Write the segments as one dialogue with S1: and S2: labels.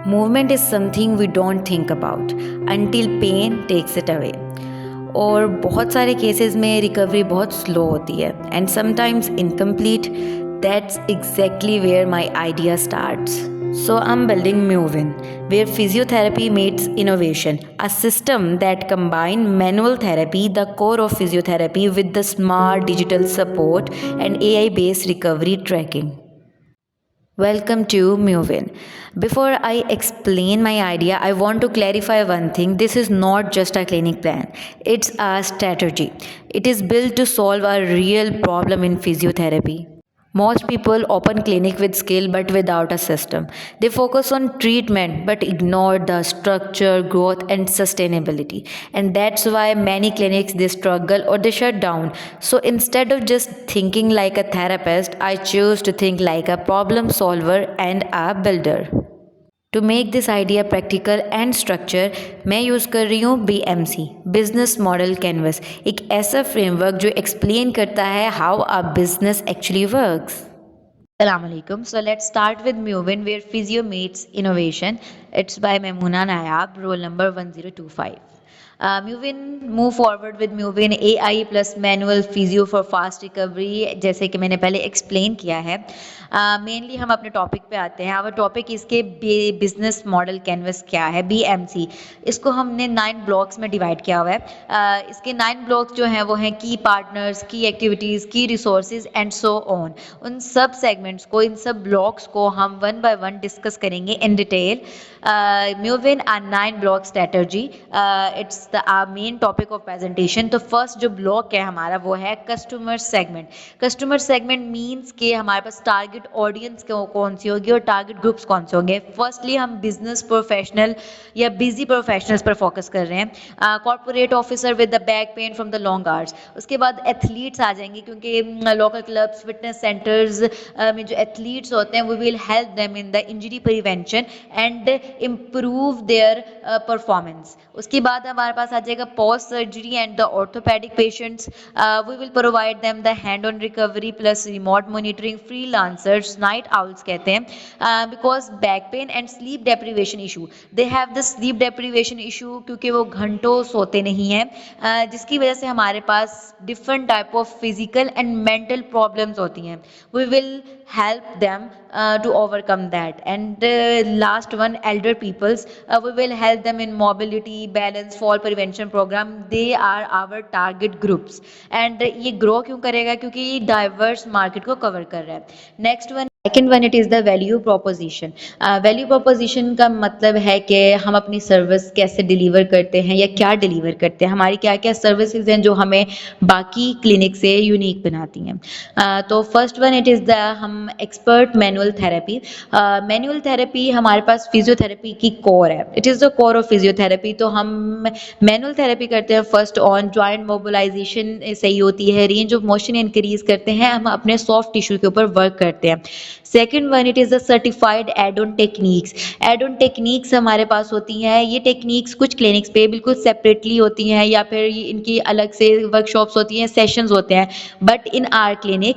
S1: Movement is something we don't think about until pain takes it away. और बहुत सारे cases में recovery बहुत स्लो होती है and sometimes incomplete. That's exactly where my idea starts. So I'm building Movin, where physiotherapy meets innovation, a system that combines manual therapy, the core of physiotherapy, with the smart digital support and AI-based recovery tracking. Welcome to Movin. Before I explain my idea, I want to clarify one thing. This is not just a clinic plan, it's a strategy. It is built to solve a real problem in physiotherapy. Most people open clinic with skill but without a system. They focus on treatment but ignore the structure, growth and sustainability. And that's why many clinics they struggle or they shut down. So instead of just thinking like a therapist, I choose to think like a problem solver and a builder. To make this idea practical and structure मैं use कर रही हूँ BMC, business model canvas, एक ऐसा framework जो explain करता है how a business actually works. Assalamu alaikum. So let's start with Movin, where physio meets innovation. It's by Maimoona Nayab, roll number 1025. Move forward with Movin AI plus manual physio for fast recovery. जैसे कि मैंने पहले explain किया है. Mainly हम अपने topic पे आते हैं. आवर टॉपिक इसके बिजनेस मॉडल कैनवस क्या है, BMC. इसको हमने 9 ब्लॉक्स में डिवाइड किया हुआ है. इसके 9 ब्लॉक्स जो हैं वो हैं की पार्टनर्स, की एक्टिविटीज़, की रिसोर्सेज एंड सो ऑन. उन सब सेगमेंट्स को, इन सब ब्लॉक्स को हम 1 by 1 डिस्कस करेंगे in detail. Movin a 9 block strategy. It's the main topic of presentation. तो फर्स्ट जो ब्लॉक है हमारा वो है customer segment. Customer segment means के हमारे पास टारगेट ऑडियंस कौन सी होगी और टारगेट ग्रुप्स कौन से होंगे. फर्स्टली हम बिजनेस प्रोफेशनल या बिजी प्रोफेशनल्स पर फोकस कर रहे हैं. Corporate officer with the back pain from the long hours. उसके बाद एथलीट्स आ जाएंगे क्योंकि लोकल क्लब्स, फिटनेस सेंटर्स में जो एथलीट्स होते हैं we will help them in the injury prevention and improve their performance. उसके बाद हमारे पास आ जाएगा post surgery and the orthopaedic patients. We will provide them the hand on recovery plus remote monitoring. Freelancers, night owls कहते हैं because back pain and sleep deprivation issue. They have the sleep deprivation issue क्योंकि वो घंटों सोते नहीं हैं, जिसकी वजह से हमारे पास different type of physical and mental problems होती हैं. We will help them to overcome that. And last one, elder peoples. We will help them in mobility, balance, fall prevention program. They are our target groups. And ये grow क्यों करेगा? क्योंकि ये diverse market को cover कर रहा है. Next one, second one, it is the value proposition. Value proposition का मतलब है कि हम अपनी सर्विस कैसे डिलीवर करते हैं या क्या डिलीवर करते हैं, हमारी क्या क्या सर्विसेज हैं जो हमें बाकी क्लिनिक से यूनिक बनाती हैं. तो first one it is the हम expert manual therapy. Manual therapy हमारे पास फिजियोथेरेपी की कोर है. It is the core of physiotherapy. तो हम मैनुअल थेरेपी करते हैं फर्स्ट ऑन जॉइंट मोबिलाइजेशन सही होती है, रेंज ऑफ मोशन इंक्रीज करते हैं, हम अपने सॉफ्ट टिश्यू के ऊपर वर्क करते हैं. Second one it is the certified add on techniques. Add on techniques हमारे पास होती हैं. ये टेक्निक्स कुछ क्लिनिक्स पे बिल्कुल सेपरेटली होती हैं या फिर इनकी अलग से वर्कशॉप्स होती हैं, सेशंस होते हैं. But in our clinic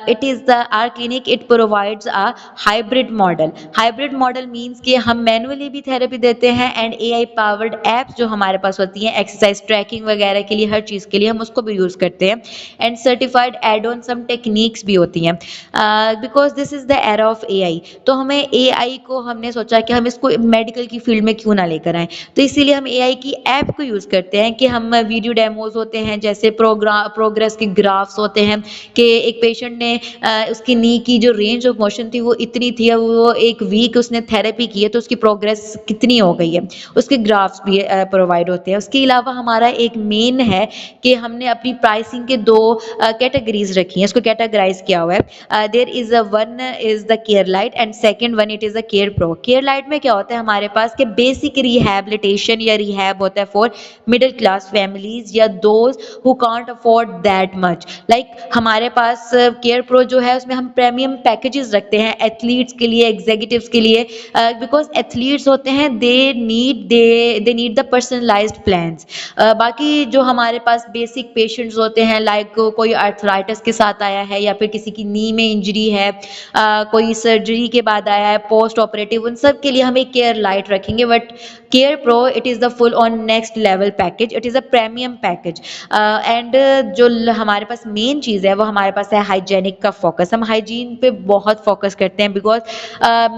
S1: it is the our clinic it provides a hybrid model. Hybrid model means कि हम मैनुअली भी थेरेपी देते हैं एंड AI पावर्ड एप्स जो हमारे पास होती हैं एक्सरसाइज ट्रैकिंग वगैरह के लिए, हर चीज़ के लिए हम उसको भी यूज़ करते हैं. And certified add on some techniques भी होती हैं because this is the era of AI. तो हमें AI को हमने सोचा कि हम इसको मेडिकल की फील्ड में क्यों ना लेकर आएँ. तो इसीलिए हम AI की ऐप को यूज़ करते हैं कि हम वीडियो डेमोज होते हैं, जैसे प्रोग्रेस के ग्राफ्स होते हैं कि एक पेशेंट ने उसकी नी की जो रेंज ऑफ मोशन थी वो इतनी थी, वो एक वीक उसने थेरेपी की है तो उसकी प्रोग्रेस कितनी हो गई है, उसके ग्राफ्स भी प्रोवाइड होते हैं. उसके अलावा हमारा एक मेन है कि हमने अपनी प्राइसिंग के 2 कैटेगरीज रखी हैं, इसको कैटेगराइज किया हुआ है. There is a one is the care light and second one it is the care pro. Care light में क्या होता है हमारे पास कि बेसिक रिहैबिलिटेशन या रिहैब होता है फॉर मिडिल क्लास फैमिलीज या those who can't afford that much. Like हमारे पास केयर प्रो जो है उसमें हम प्रीमियम पैकेजेस रखते हैं एथलीट्स के लिए, एग्जीक्यूटिव्स के लिए, बिकॉज एथलीट्स होते हैं they need the personalised plans. बाकी जो हमारे पास बेसिक पेशेंट्स होते हैं लाइक कोई आर्थराइटिस के साथ आया है या फिर किसी की नी में इंजरी है कोई सर्जरी के बाद आया है, पोस्ट ऑपरेटिव, उन सब के लिए हम एक केयर लाइट रखेंगे। But care pro it is the full on next level package, it is a premium package. And जो हमारे पास मेन चीज़ है वो हमारे पास है हाइजेनिक का फोकस। हम हाइजीन पे बहुत फोकस करते हैं, बिकॉज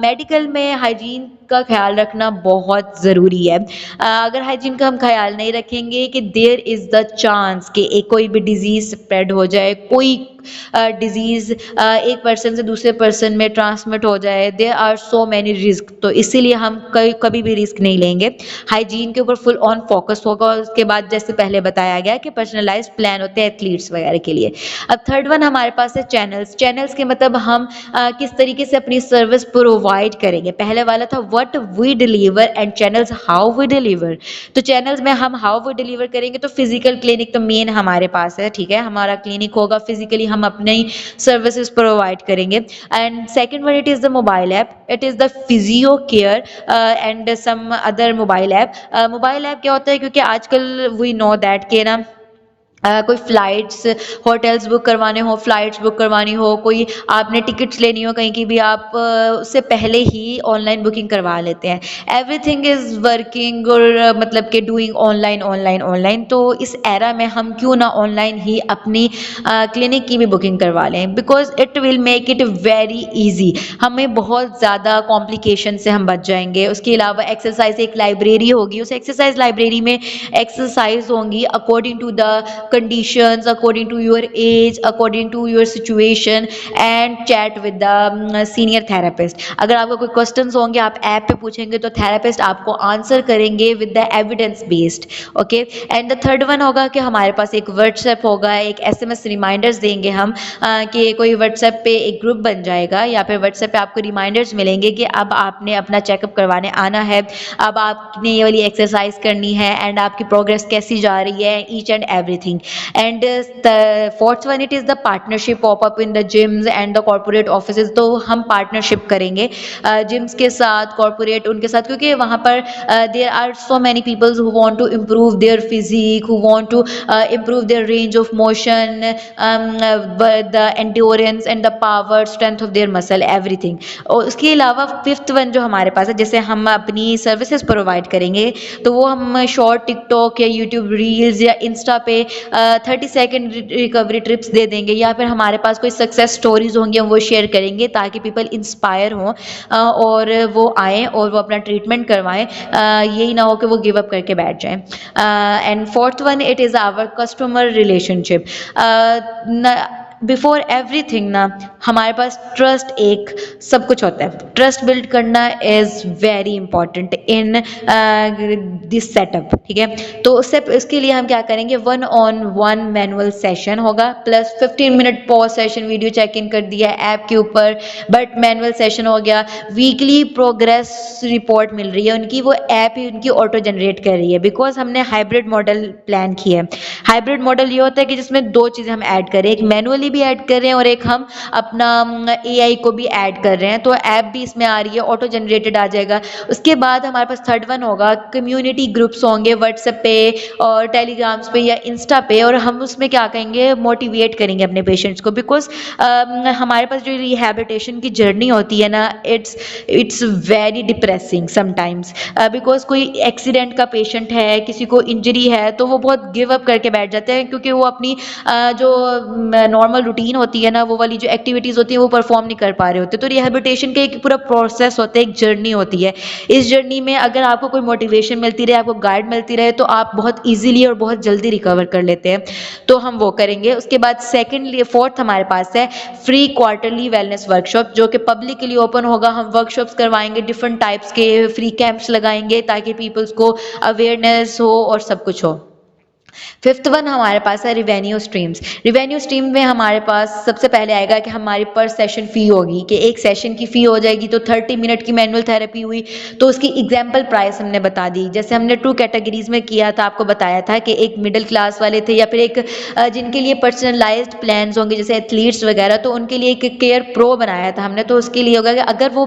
S1: मेडिकल में हाइजीन का ख्याल रखना बहुत ज़रूरी है। अगर हाइजीन का हम ख्याल नहीं रखेंगे कि देयर इज़ द चांस कि एक कोई भी डिजीज़ स्प्रेड हो जाए, कोई डिजीज़ एक पर्सन से दूसरे पर्सन में ट्रांसमिट हो जाए, there are so many risk. तो इसीलिए हम कभी भी रिस्क नहीं लेंगे, हाइजीन के ऊपर फुल ऑन फोकस होगा। और उसके बाद जैसे पहले बताया गया कि पर्सनलाइज्ड प्लान होते हैं एथलीट्स वगैरह के लिए। अब थर्ड वन हमारे पास है चैनल्स। चैनल्स के मतलब हम किस तरीके से अपनी सर्विस प्रोवाइड करेंगे। पहले वाला था what we deliver and channels how we deliver. तो चैनल्स में हम हाउ वी डिलीवर करेंगे तो फिजिकल क्लिनिक तो मेन हमारे पास है, ठीक है, हमारा क्लिनिक होगा, फिजिकली हम अपने ही सर्विसेज प्रोवाइड करेंगे। And second one it is the mobile app, it is the physio care and some other mobile app. Mobile app क्या होता है, क्योंकि आजकल वी नो दैट के ना कोई फ़्लाइट्स, होटल्स बुक करवाने हो, फ़्लाइट्स बुक करवानी हो, कोई आपने टिकट्स लेनी हो कहीं की भी, आप उससे पहले ही ऑनलाइन बुकिंग करवा लेते हैं। एवरीथिंग इज़ वर्किंग और मतलब कि डूइंग ऑनलाइन ऑनलाइन ऑनलाइन। तो इस एरा में हम क्यों ना ऑनलाइन ही अपनी क्लिनिक की भी बुकिंग करवा लें, because it will make it very easy. हमें बहुत ज़्यादा कॉम्प्लिकेशन से हम बच जाएंगे। उसके अलावा एक्सरसाइज एक लाइब्रेरी होगी, उस एक्सरसाइज लाइब्रेरी में एक्सरसाइज होंगी according to the conditions, according to your age, according to your situation, and chat with the senior therapist। अगर आपको कोई क्वेश्चंस होंगे आप ऐप पे पूछेंगे तो थेरेपिस्ट आपको आंसर करेंगे with the evidence based. Okay, and the third one होगा कि हमारे पास एक व्हाट्सएप होगा, एक एसएमएस रिमाइंडर्स देंगे हम कि कोई व्हाट्सएप पे एक ग्रुप बन जाएगा या फिर व्हाट्सएप पे आपको रिमाइंडर्स मिलेंगे कि अब आपने अपना चेकअप करवाने आना है, अब आपने ये वाली एक्सरसाइज करनी है एंड आपकी प्रोग्रेस कैसी जा रही है, each and everything. And the fourth one it is the partnership pop up in the gyms and the corporate offices। तो हम पार्टनरशिप करेंगे जिम्स के साथ, कॉर्पोरेट उनके साथ, क्योंकि वहाँ पर there are so many people who want to improve their physique, who want to improve their range of motion, the endurance and the power strength of their muscle everything। और उसके अलावा फिफ्थ वन जो हमारे पास है, जैसे हम अपनी services provide करेंगे तो वो हम शॉर्ट टिकटॉक या यूट्यूब रील्स या इंस्टा पे 30 सेकेंड रिकवरी ट्रिप्स दे देंगे, या फिर हमारे पास कोई सक्सेस स्टोरीज होंगी हम वो शेयर करेंगे ताकि पीपल इंस्पायर हों और वो आएँ और वो अपना ट्रीटमेंट करवाएं। यही ना हो कि वो गिव अप करके बैठ जाएं। And fourth one it is our customer relationship. Before everything ना हमारे पास ट्रस्ट एक सब कुछ होता है। ट्रस्ट बिल्ड करना is very important in this setup, ठीक है। तो उसके लिए हम क्या करेंगे, 1-on-1 मैनुअल सेशन होगा plus 15 minute pause session, video check in कर दिया ऐप के ऊपर, बट मैनुअल सेशन हो गया। वीकली प्रोग्रेस रिपोर्ट मिल रही है उनकी, वो ऐप ही उनकी ऑटो जनरेट कर रही है, बिकॉज हमने हाइब्रिड मॉडल प्लान किया है। हाइब्रिड मॉडल ये होता है कि जिसमें दो चीज़ें हम ऐड करें, एक मैनुअली भी ऐड कर रहे हैं और एक हम अपना AI को भी ऐड कर रहे हैं। तो ऐप भी इसमें आ रही है, ऑटो जनरेटेड आ जाएगा। उसके बाद हमारे पास थर्ड वन होगा, कम्युनिटी ग्रुप्स होंगे व्हाट्सएप पे और टेलीग्राम्स पे या इंस्टा पे, और हम उसमें क्या करेंगे, मोटिवेट करेंगे अपने पेशेंट्स को। बिकॉज हमारे पास जो रिहैबिलिटेशन की जर्नी होती है ना, it's very depressing sometimes, because कोई एक्सीडेंट का पेशेंट है, किसी को इंजरी है, तो वो बहुत गिव अप करके बैठ जाते हैं, क्योंकि वो अपनी जो नॉर्मल रूटीन होती है ना, वो वाली जो एक्टिविटीज़ होती है वो परफॉर्म नहीं कर पा रहे होते। तो रिहैबिलिटेशन का एक पूरा प्रोसेस होता है, एक जर्नी होती है। इस जर्नी में अगर आपको कोई मोटिवेशन मिलती रहे, आपको गाइड मिलती रहे, तो आप बहुत ईजिली और बहुत जल्दी रिकवर कर लेते हैं। तो हम वो करेंगे। उसके बाद सेकेंडली फोर्थ हमारे पास है फ्री क्वार्टरली वेलनेस वर्कशॉप, जो कि पब्लिक के लिए ओपन होगा। हम वर्कशॉप्स करवाएंगे, डिफरेंट टाइप्स के फ्री कैंप्स लगाएंगे ताकि पीपल्स को अवेयरनेस हो और सब कुछ हो। फिफ्थ वन हमारे पास है रिवेन्यू स्ट्रीम्स। रिवेन्यू स्ट्रीम में हमारे पास सबसे पहले आएगा कि हमारी पर सेशन फ़ी होगी, कि एक सेशन की फ़ी हो जाएगी। तो 30 मिनट की मैनुअल थेरेपी हुई तो उसकी एग्जाम्पल प्राइस हमने बता दी। जैसे हमने 2 कैटेगरीज में किया था, आपको बताया था कि एक मिडिल क्लास वाले थे या फिर एक जिनके लिए पर्सनलाइज्ड प्लान्स होंगे जैसे एथलीट्स वगैरह, तो उनके लिए एक केयर प्रो बनाया था हमने। तो उसके लिए होगा कि अगर वो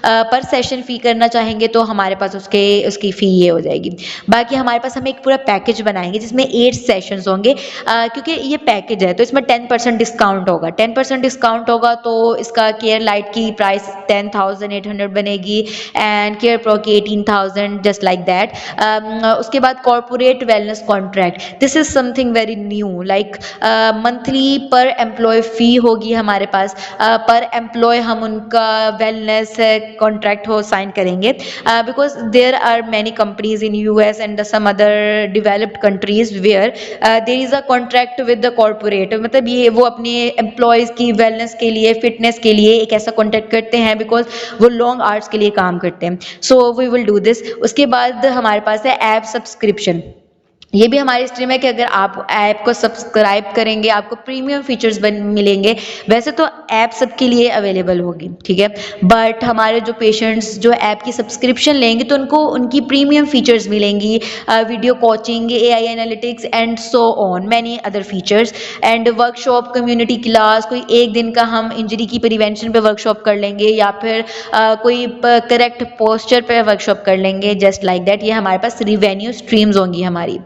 S1: पर सेशन फ़ी करना चाहेंगे तो हमारे पास उसकी फ़ी ये हो जाएगी। बाकी हमारे पास हम एक पूरा पैकेज बनाएंगे जिसमें इसमें 8 सेशंस होंगे, क्योंकि ये पैकेज है तो इसमें 10% डिस्काउंट होगा। 10% डिस्काउंट होगा तो इसका केयर लाइट की प्राइस 10,800 बनेगी एंड केयर प्रो की 18,000, जस्ट लाइक दैट। उसके बाद corporate wellness contract, this is something very new, like monthly per employee fee होगी हमारे पास, पर एम्प्लॉय हम उनका वेलनेस कॉन्ट्रैक्ट हो साइन करेंगे, because there are many companies in US and some other developed countries where there is a contract with the corporate, मतलब ये वो अपने एम्प्लॉयज़ की वेलनेस के लिए, फिटनेस के लिए एक ऐसा कॉन्ट्रैक्ट करते हैं, बिकॉज वो लॉन्ग आवर्स के लिए काम करते हैं। So we will do this. उसके बाद हमारे पास है ऐप सब्सक्रिप्शन। ये भी हमारी स्ट्रीम है कि अगर आप ऐप को सब्सक्राइब करेंगे आपको प्रीमियम फीचर्स मिलेंगे। वैसे तो ऐप सबके लिए अवेलेबल होगी, ठीक है, बट हमारे जो पेशेंट्स जो ऐप की सब्सक्रिप्शन लेंगे तो उनको उनकी प्रीमियम फीचर्स मिलेंगी, video coaching, AI analytics and so on many other features and workshop, community class, कोई एक दिन का हम इंजरी की प्रिवेंशन पे वर्कशॉप कर लेंगे या फिर कोई करेक्ट पोस्चर पे वर्कशॉप कर लेंगे, जस्ट लाइक दैट। ये हमारे पास रिवेन्यू स्ट्रीम्स होंगी हमारी।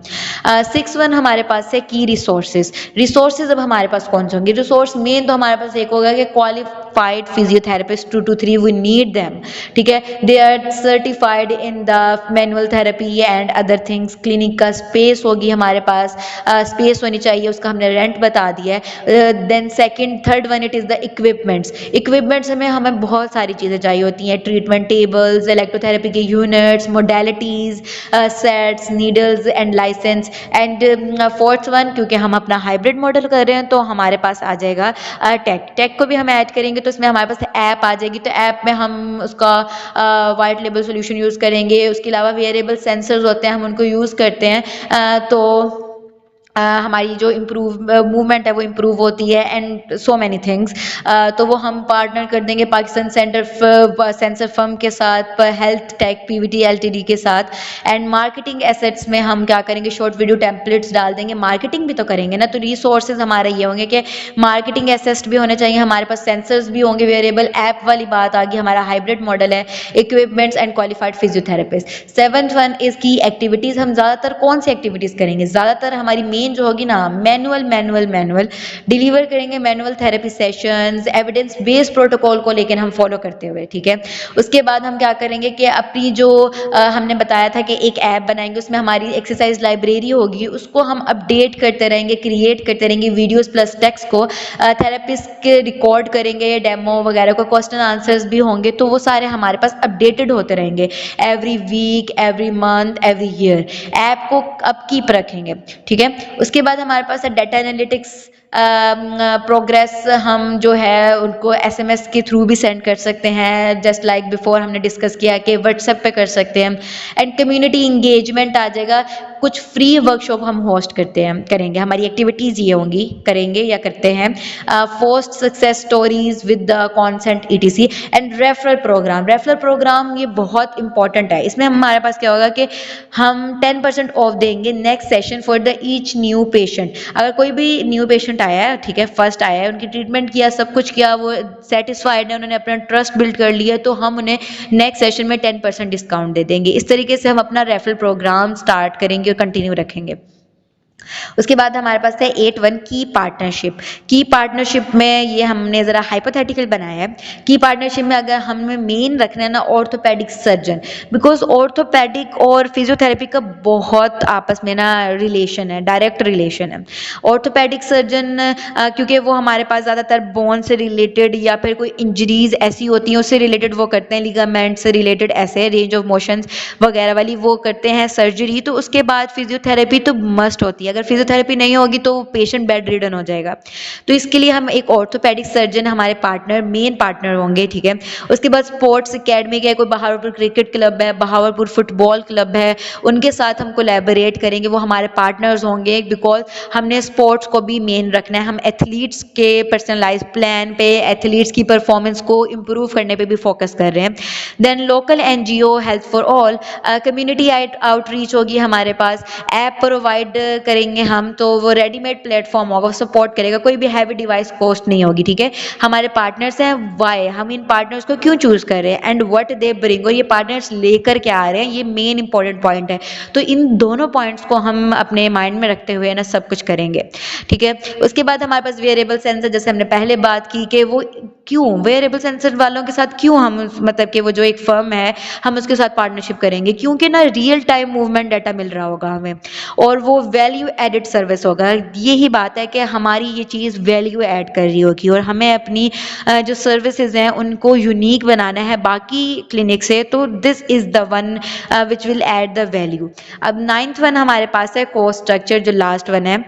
S1: 6 हमारे पास है की रिसोर्सेज। रिसोर्सेज अब हमारे पास कौन से होंगे? रिसोर्स मेन तो हमारे पास एक होगा कि qualified physiotherapist 2 to 3 we need them, ठीक है, they are certified in the manual therapy and other things. Clinic का स्पेस होगी हमारे पास, स्पेस होनी चाहिए, उसका हमने रेंट बता दिया है। Then third one it is the equipments. Equipments में हमें बहुत सारी चीज़ें चाहिए होती हैं, ट्रीटमेंट टेबल्स, इलेक्ट्रोथेरेपी के units, modalities, sets, needles and license. And fourth one, क्योंकि हम अपना हाइब्रिड मॉडल कर रहे हैं तो हमारे पास आ जाएगा टेक को भी हम ऐड करेंगे तो इसमें हमारे पास ऐप आ जाएगी, तो ऐप में हम उसका वाइट लेबल सोल्यूशन यूज़ करेंगे। उसके अलावा वेरिएबल सेंसर्स होते हैं, हम उनको यूज़ करते हैं, तो हमारी जो मूवमेंट है वो इम्प्रूव होती है एंड सो मैनी थिंग्स। तो वो हम पार्टनर कर देंगे पाकिस्तान सेंसर फर्म के साथ, हेल्थ टेक पीवीटी एलटीडी के साथ। एंड मार्केटिंग एसेट्स में हम क्या करेंगे, शॉर्ट वीडियो टेम्पलेट्स डाल देंगे, मार्केटिंग भी तो करेंगे ना, तो रिसोर्सेज हमारे ये होंगे कि मार्केटिंग एसेट्स भी होने चाहिए हमारे पास, सेंसर्स भी होंगे, वेरिएबल ऐप वाली बात आ गई, हमारा हाइब्रिड मॉडल है, equipments and qualified physiotherapist. 7th one is की एक्टिविटीज़। हम ज़्यादातर कौन सी एक्टिविटीज़ करेंगे? ज़्यादातर हमारी मेन जो होगी ना मैनुअल डिलीवर करेंगे, manual therapy sessions, evidence based protocol को लेकर हम फॉलो करते हुए, ठीक है। उसके बाद हम क्या करेंगे कि अपनी जो हमने बताया था कि एक ऐप बनाएंगे, उसमें हमारी एक्सरसाइज लाइब्रेरी होगी, उसको हम अपडेट करते रहेंगे, क्रिएट करते रहेंगे, वीडियोस प्लस टेक्स्ट को थेरेपिस्ट के रिकॉर्ड करेंगे, डेमो वगैरह को, क्वेश्चन आंसर्स भी होंगे, तो वो सारे हमारे पास अपडेटेड होते रहेंगे every week, every month, every year. App को अपकीप रखेंगे, ठीक है। उसके बाद हमारे पास है डाटा एनालिटिक्स। प्रोग्रेस हम जो है उनको एसएमएस के थ्रू भी सेंड कर सकते हैं, जस्ट लाइक बिफोर हमने डिस्कस किया कि व्हाट्सएप पे कर सकते हैं। एंड कम्युनिटी इंगेजमेंट आ जाएगा, कुछ फ्री वर्कशॉप हम होस्ट करेंगे, हमारी एक्टिविटीज़ ये होंगी, करेंगे या करते हैं। Post success stories with the consent etc and referral programme ये बहुत इंपॉर्टेंट है। इसमें हमारे पास क्या होगा कि हम 10% ऑफ देंगे next session for the each new patient. अगर कोई भी न्यू पेशेंट आया है, ठीक है, फर्स्ट आया है, उनकी ट्रीटमेंट किया, सब कुछ किया, वो सेटिस्फाइड है, उन्होंने अपना ट्रस्ट बिल्ड कर लिया, तो हम उन्हें नेक्स्ट सेशन में 10% डिस्काउंट दे देंगे। इस तरीके से हम अपना रेफरल प्रोग्राम स्टार्ट करेंगे और कंटिन्यू रखेंगे। उसके बाद हमारे पास है 8 की पार्टनरशिप में ये हमने ज़रा हाइपोथेटिकल बनाया है। की पार्टनरशिप में अगर हमें मेन रखना है ना ऑर्थोपेडिक सर्जन, बिकॉज ऑर्थोपेडिक और फिजियोथेरेपी का बहुत आपस में ना रिलेशन है, डायरेक्ट रिलेशन है। ऑर्थोपेडिक सर्जन क्योंकि वो हमारे पास ज़्यादातर बोन से रिलेटेड या फिर कोई इंजरीज ऐसी होती हैं उससे रिलेटेड वो करते हैं, लिगामेंट से रिलेटेड ऐसे रेंज ऑफ मोशंस वगैरह वाली वो करते हैं सर्जरी। तो उसके बाद फिजियोथेरेपी तो मस्ट होती है, अगर फिजियोथेरेपी नहीं होगी तो पेशेंट बेड रिडन हो जाएगा। तो इसके लिए हम एक ऑर्थोपेडिक सर्जन हमारे मेन पार्टनर होंगे, ठीक है। उसके बाद स्पोर्ट्स एकेडमी के कोई बहावलपुर क्रिकेट क्लब है, बहावलपुर फुटबॉल क्लब है, उनके साथ हम कोलैबोरेट करेंगे, वो हमारे पार्टनर्स होंगे, बिकॉज हमने स्पोर्ट्स को भी मेन रखना है। हम एथलीट्स के पर्सनलाइज प्लान पे, एथलीट्स की परफॉर्मेंस को इम्प्रूव करने पे भी फोकस कर रहे हैं। Then local NGO health for all, community outreach होगी हमारे पास, ऐप प्रोवाइड करें करेंगे हम, तो वो रेडीमेड प्लेटफॉर्म होगा, वो सपोर्ट करेगा, कोई भी हैवी डिवाइस कॉस्ट नहीं होगी, ठीक है। हमारे पार्टनर्स हैं, वाई हम इन पार्टनर्स को क्यों चूज कर रहे हैं, एंड व्हाट दे ब्रिंग, और ये पार्टनर्स लेकर के आ रहे हैं, ये मेन इंपॉर्टेंट पॉइंट है। तो इन दोनों पॉइंट्स को हम अपने माइंड में रखते हुए ना सब कुछ करेंगे, ठीक है। उसके बाद हमारे पास वेरिएबल सेंसर, जैसे हमने पहले बात की कि वो क्यों वेरिएबल सेंसर वालों के साथ क्यों हम, मतलब कि वो जो एक फर्म है हम उसके साथ पार्टनरशिप करेंगे, क्योंकि ना रियल टाइम मूवमेंट डाटा मिल रहा होगा हमें, और वो वैल्यू एडिड सर्विस होगा। यही बात है कि हमारी ये चीज़ वैल्यू ऐड कर रही होगी, और हमें अपनी जो सर्विसेज हैं उनको यूनिक बनाना है बाकी क्लिनिक से, तो this is the one which will add the value. अब 9th वन हमारे पास है कॉस्ट स्ट्रक्चर, जो लास्ट वन है।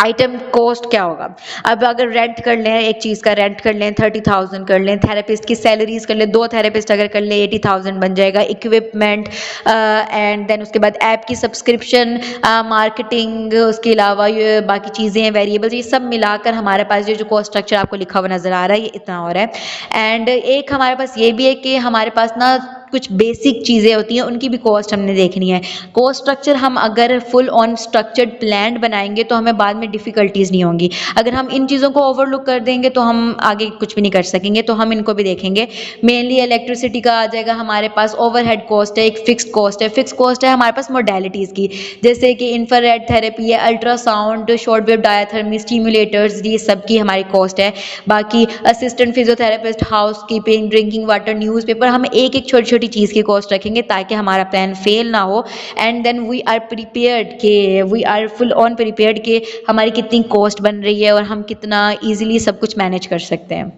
S1: आइटम कॉस्ट क्या होगा। अब अगर रेंट कर लें, एक चीज़ का रेंट कर लें 30,000 कर लें, थेरेपिस्ट की सैलरीज कर लें, 2 थेरेपिस्ट अगर कर लें 80,000 बन जाएगा, इक्विपमेंट एंड देन उसके बाद ऐप की सब्सक्रिप्शन, मार्केटिंग, उसके अलावा ये बाकी चीज़ें वेरिएबल्स, ये सब मिलाकर हमारे पास ये जो कॉस्ट स्ट्रक्चर आपको लिखा हुआ नज़र आ रहा है ये इतना हो रहा है। एंड एक हमारे पास ये भी है कि हमारे पास ना कुछ बेसिक चीज़ें होती हैं, उनकी भी कॉस्ट हमने देखनी है। कॉस्ट स्ट्रक्चर हम अगर फुल ऑन स्ट्रक्चर्ड प्लान बनाएंगे तो हमें बाद में डिफ़िकल्टीज़ नहीं होंगी। अगर हम इन चीज़ों को ओवरलुक कर देंगे तो हम आगे कुछ भी नहीं कर सकेंगे, तो हम इनको भी देखेंगे। मेनली इलेक्ट्रिसिटी का आ जाएगा हमारे पास, ओवरहेड कॉस्ट है, एक फिक्स्ड कॉस्ट है। फिक्स्ड कॉस्ट है हमारे पास मोडेलिटीज़ की, जैसे कि इंफ्रारेड थेरेपी है, अल्ट्रासाउंड, शॉर्ट वेव डायथर्मी, स्टीमुलेटर्स, ये सब की हमारी कॉस्ट है। बाकी assistant physiotherapist, house keeping, drinking water, newspaper, हम एक एक छोटी छोटी चीज़ की कॉस्ट रखेंगे ताकि हमारा प्लान फेल ना हो। And then we are prepared के we are full on prepared के हमारी कितनी कॉस्ट बन रही है और हम कितना ईजिली सब कुछ मैनेज कर सकते हैं।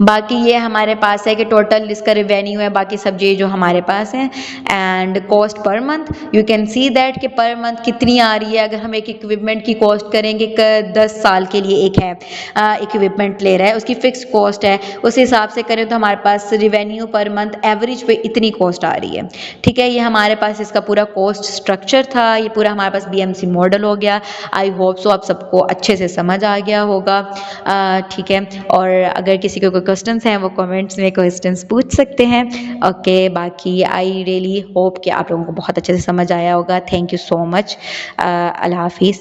S1: बाकी ये हमारे पास है कि टोटल इसका रेवेन्यू है, बाकी सब ये जो हमारे पास है, and cost per month you can see that कि पर मंथ कितनी आ रही है। अगर हम एक इक्विपमेंट की कॉस्ट करेंगे 10 साल के लिए एक है इक्विपमेंट ले रहा है, उसकी फिक्स कॉस्ट है, उस हिसाब से करें तो हमारे पास रेवेन्यू पर मंथ एवरेज पे इतनी कॉस्ट आ रही है, ठीक है। ये हमारे पास इसका पूरा कॉस्ट स्ट्रक्चर था, ये पूरा हमारे पास BMC मॉडल हो गया। आई होप सो आप सबको अच्छे से समझ आ गया होगा, ठीक है। और अगर किसी को कोई क्वेश्चंस हैं वो कमेंट्स में क्वेश्चंस पूछ सकते हैं, ओके। बाकी आई रियली होप कि आप लोगों को बहुत अच्छे से समझ आया होगा। थैंक यू सो मच, अल्लाह हाफिज़।